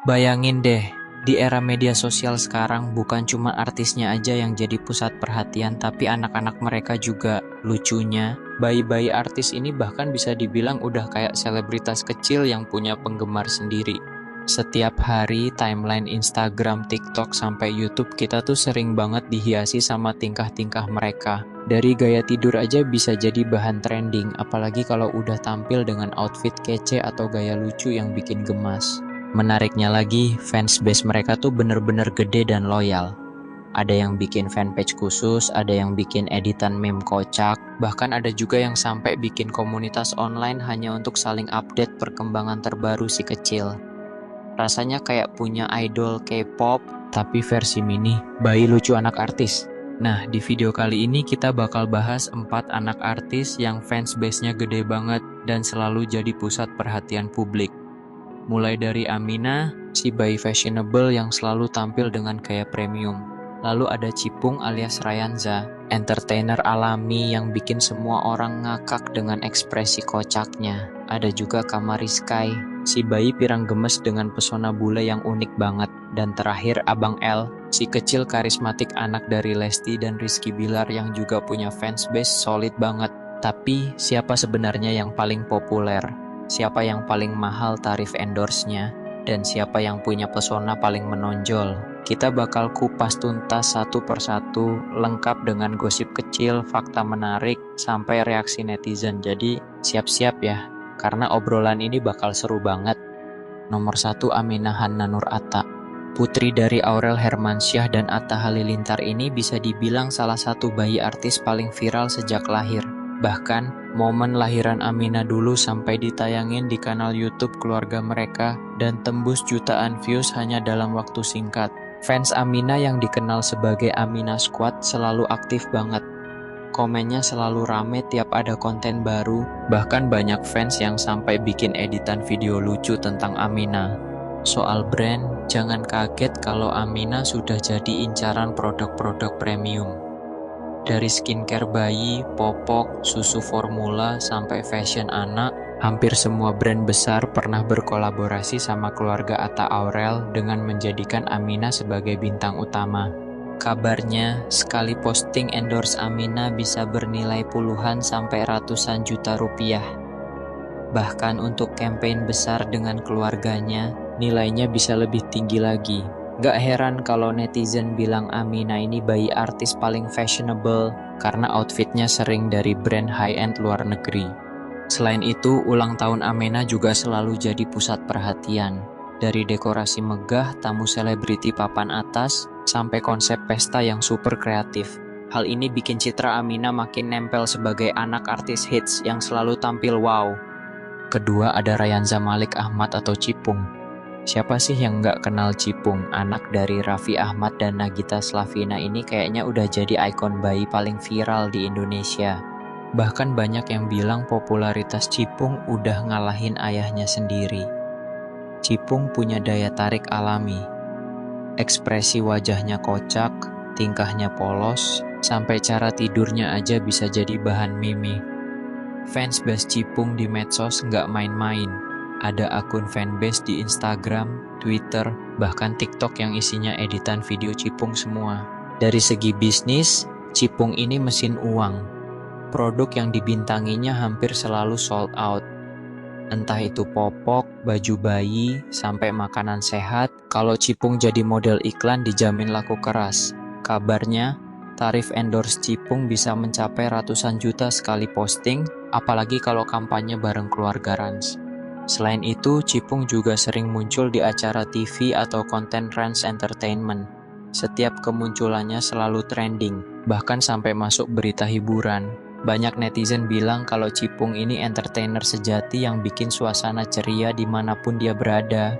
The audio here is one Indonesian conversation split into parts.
Bayangin deh, di era media sosial sekarang bukan cuma artisnya aja yang jadi pusat perhatian, tapi anak-anak mereka juga. Lucunya, bayi-bayi artis ini bahkan bisa dibilang udah kayak selebritas kecil yang punya penggemar sendiri. Setiap hari, timeline Instagram, TikTok, sampai YouTube kita tuh sering banget dihiasi sama tingkah-tingkah mereka. Dari gaya tidur aja bisa jadi bahan trending, apalagi kalau udah tampil dengan outfit kece atau gaya lucu yang bikin gemas. Menariknya lagi, fansbase mereka tuh bener-bener gede dan loyal. Ada yang bikin fanpage khusus, ada yang bikin editan meme kocak, bahkan ada juga yang sampai bikin komunitas online hanya untuk saling update perkembangan terbaru si kecil. Rasanya kayak punya idol K-pop, tapi versi mini, bayi lucu anak artis. Nah, di video kali ini kita bakal bahas 4 anak artis yang fansbase-nya gede banget dan selalu jadi pusat perhatian publik. Mulai dari Amina, si bayi fashionable yang selalu tampil dengan gaya premium. Lalu ada Cipung alias Ryanza, entertainer alami yang bikin semua orang ngakak dengan ekspresi kocaknya. Ada juga Kamariskai, si bayi pirang gemes dengan pesona bule yang unik banget. Dan terakhir Abang L, si kecil karismatik anak dari Lesti dan Rizky Bilar yang juga punya fansbase solid banget. Tapi siapa sebenarnya yang paling populer? Siapa yang paling mahal tarif endorse-nya, dan siapa yang punya pesona paling menonjol. Kita bakal kupas tuntas satu persatu, lengkap dengan gosip kecil, fakta menarik, sampai reaksi netizen. Jadi siap-siap ya, karena obrolan ini bakal seru banget. Nomor 1, Aminah Hanna Nur Atta. Putri dari Aurel Hermansyah dan Atta Halilintar ini bisa dibilang salah satu bayi artis paling viral sejak lahir. Bahkan, momen lahiran Amina dulu sampai ditayangin di kanal YouTube keluarga mereka dan tembus jutaan views hanya dalam waktu singkat. Fans Amina yang dikenal sebagai Amina Squad selalu aktif banget. Komennya selalu rame tiap ada konten baru, bahkan banyak fans yang sampai bikin editan video lucu tentang Amina. Soal brand, jangan kaget kalau Amina sudah jadi incaran produk-produk premium. Dari skincare bayi, popok, susu formula, sampai fashion anak, hampir semua brand besar pernah berkolaborasi sama keluarga Atta Aurel dengan menjadikan Amina sebagai bintang utama. Kabarnya, sekali posting endorse Amina bisa bernilai puluhan sampai ratusan juta rupiah. Bahkan untuk campaign besar dengan keluarganya, nilainya bisa lebih tinggi lagi. Gak heran kalau netizen bilang Amina ini bayi artis paling fashionable karena outfitnya sering dari brand high-end luar negeri. Selain itu, ulang tahun Amina juga selalu jadi pusat perhatian. Dari dekorasi megah, tamu selebriti papan atas, sampai konsep pesta yang super kreatif. Hal ini bikin citra Amina makin nempel sebagai anak artis hits yang selalu tampil wow. Kedua ada Ryanza Malik Ahmad atau Cipung. Siapa sih yang nggak kenal Cipung? Anak dari Raffi Ahmad dan Nagita Slavina ini kayaknya udah jadi ikon bayi paling viral di Indonesia. Bahkan banyak yang bilang popularitas Cipung udah ngalahin ayahnya sendiri. Cipung punya daya tarik alami. Ekspresi wajahnya kocak, tingkahnya polos, sampai cara tidurnya aja bisa jadi bahan meme. Fansbase Cipung di medsos nggak main-main. Ada akun fanbase di Instagram, Twitter, bahkan TikTok yang isinya editan video Cipung semua. Dari segi bisnis, Cipung ini mesin uang. Produk yang dibintanginya hampir selalu sold out. Entah itu popok, baju bayi, sampai makanan sehat, kalau Cipung jadi model iklan dijamin laku keras. Kabarnya, tarif endorse Cipung bisa mencapai ratusan juta sekali posting, apalagi kalau kampanye bareng keluarga Rans. Selain itu, Cipung juga sering muncul di acara TV atau konten Rans Entertainment. Setiap kemunculannya selalu trending, bahkan sampai masuk berita hiburan. Banyak netizen bilang kalau Cipung ini entertainer sejati yang bikin suasana ceria dimanapun dia berada.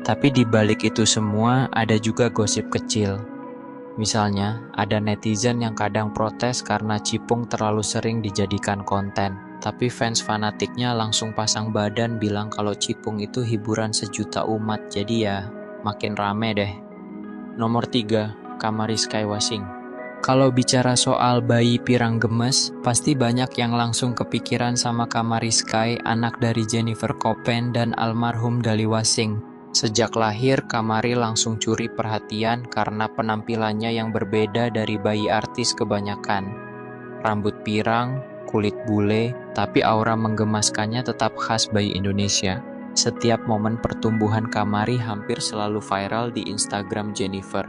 Tapi di balik itu semua, ada juga gosip kecil. Misalnya, ada netizen yang kadang protes karena Cipung terlalu sering dijadikan konten. Tapi fans fanatiknya langsung pasang badan bilang kalau Cipung itu hiburan sejuta umat, jadi ya makin rame deh. Nomor 3, Kamariskai Wasing. Kalau bicara soal bayi pirang gemes, pasti banyak yang langsung kepikiran sama Kamariskai, anak dari Jennifer Koppen dan almarhum Dali Wasing. Sejak lahir, Kamari langsung curi perhatian karena penampilannya yang berbeda dari bayi artis kebanyakan. Rambut pirang, kulit bule, tapi aura menggemaskannya tetap khas bayi Indonesia. Setiap momen pertumbuhan Kamari hampir selalu viral di Instagram Jennifer.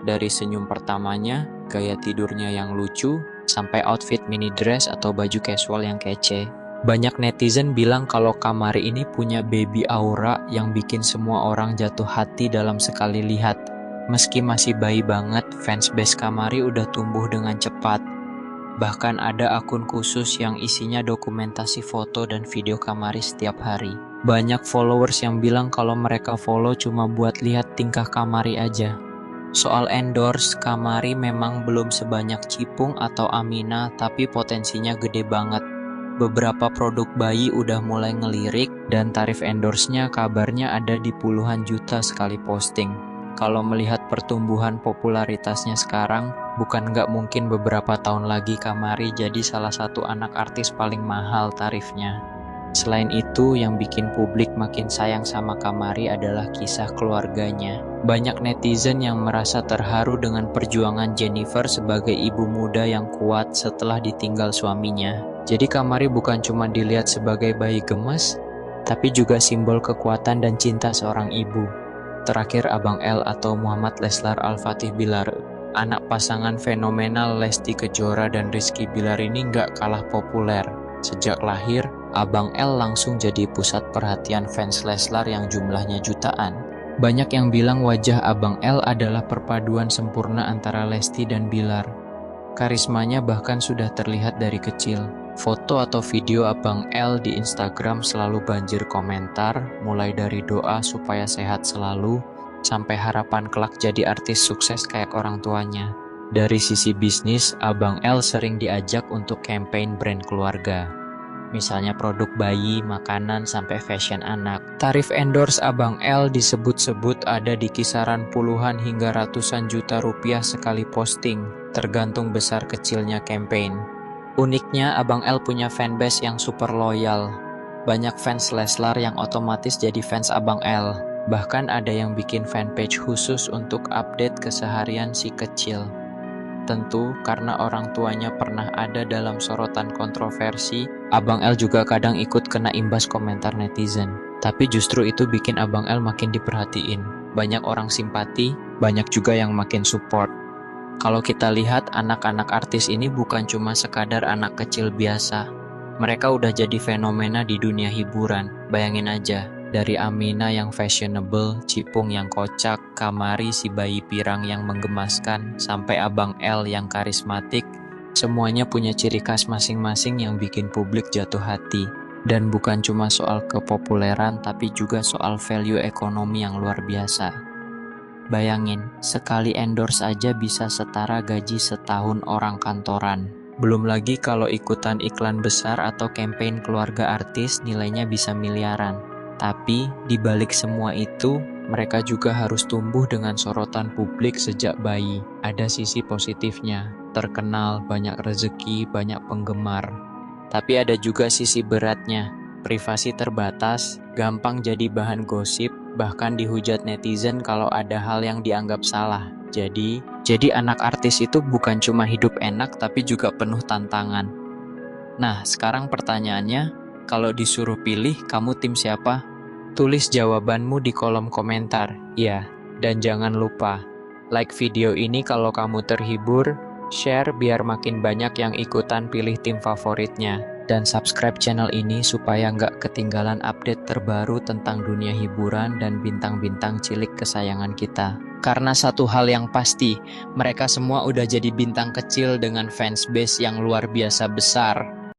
Dari senyum pertamanya, gaya tidurnya yang lucu, sampai outfit mini dress atau baju casual yang kece. Banyak netizen bilang kalau Kamari ini punya baby aura yang bikin semua orang jatuh hati dalam sekali lihat. Meski masih bayi banget, fansbase Kamari udah tumbuh dengan cepat. Bahkan ada akun khusus yang isinya dokumentasi foto dan video Kamari setiap hari. Banyak followers yang bilang kalau mereka follow cuma buat lihat tingkah Kamari aja. Soal endorse, Kamari memang belum sebanyak Cipung atau Amina, tapi potensinya gede banget. Beberapa produk bayi udah mulai ngelirik, dan tarif endorse-nya kabarnya ada di puluhan juta sekali posting. Kalau melihat pertumbuhan popularitasnya sekarang, bukan nggak mungkin beberapa tahun lagi Kamari jadi salah satu anak artis paling mahal tarifnya. Selain itu, yang bikin publik makin sayang sama Kamari adalah kisah keluarganya. Banyak netizen yang merasa terharu dengan perjuangan Jennifer sebagai ibu muda yang kuat setelah ditinggal suaminya. Jadi Kamari bukan cuma dilihat sebagai bayi gemes, tapi juga simbol kekuatan dan cinta seorang ibu. Terakhir, Abang L atau Muhammad Leslar Al-Fatih Bilar, anak pasangan fenomenal Lesti Kejora dan Rizky Bilar ini nggak kalah populer. Sejak lahir, Abang L langsung jadi pusat perhatian fans Leslar yang jumlahnya jutaan. Banyak yang bilang wajah Abang L adalah perpaduan sempurna antara Lesti dan Bilar. Karismanya bahkan sudah terlihat dari kecil. Foto atau video Abang L di Instagram selalu banjir komentar, mulai dari doa supaya sehat selalu, sampai harapan kelak jadi artis sukses kayak orang tuanya. Dari sisi bisnis, Abang L sering diajak untuk campaign brand keluarga. Misalnya produk bayi, makanan, sampai fashion anak. Tarif endorse Abang L disebut-sebut ada di kisaran puluhan hingga ratusan juta rupiah sekali posting, tergantung besar kecilnya campaign. Uniknya, Abang L punya fanbase yang super loyal. Banyak fans Leslar yang otomatis jadi fans Abang L. Bahkan ada yang bikin fanpage khusus untuk update keseharian si kecil. Tentu, karena orang tuanya pernah ada dalam sorotan kontroversi, Abang L juga kadang ikut kena imbas komentar netizen. Tapi justru itu bikin Abang L makin diperhatiin. Banyak orang simpati, banyak juga yang makin support. Kalau kita lihat, anak-anak artis ini bukan cuma sekadar anak kecil biasa. Mereka udah jadi fenomena di dunia hiburan. Bayangin aja, dari Amina yang fashionable, Cipung yang kocak, Kamari si bayi pirang yang menggemaskan, sampai Abang L yang karismatik, semuanya punya ciri khas masing-masing yang bikin publik jatuh hati. Dan bukan cuma soal kepopuleran, tapi juga soal value ekonomi yang luar biasa. Bayangin, sekali endorse aja bisa setara gaji setahun orang kantoran. Belum lagi kalau ikutan iklan besar atau campaign keluarga artis, nilainya bisa miliaran. Tapi, di balik semua itu, mereka juga harus tumbuh dengan sorotan publik sejak bayi. Ada sisi positifnya, terkenal, banyak rezeki, banyak penggemar. Tapi ada juga sisi beratnya, privasi terbatas, gampang jadi bahan gosip, bahkan dihujat netizen kalau ada hal yang dianggap salah. Jadi anak artis itu bukan cuma hidup enak tapi juga penuh tantangan. Nah, sekarang pertanyaannya, kalau disuruh pilih, kamu tim siapa? Tulis jawabanmu di kolom komentar. Ya, dan jangan lupa like video ini kalau kamu terhibur, share biar makin banyak yang ikutan pilih tim favoritnya. Dan subscribe channel ini supaya nggak ketinggalan update terbaru tentang dunia hiburan dan bintang-bintang cilik kesayangan kita. Karena satu hal yang pasti, mereka semua udah jadi bintang kecil dengan fansbase yang luar biasa besar.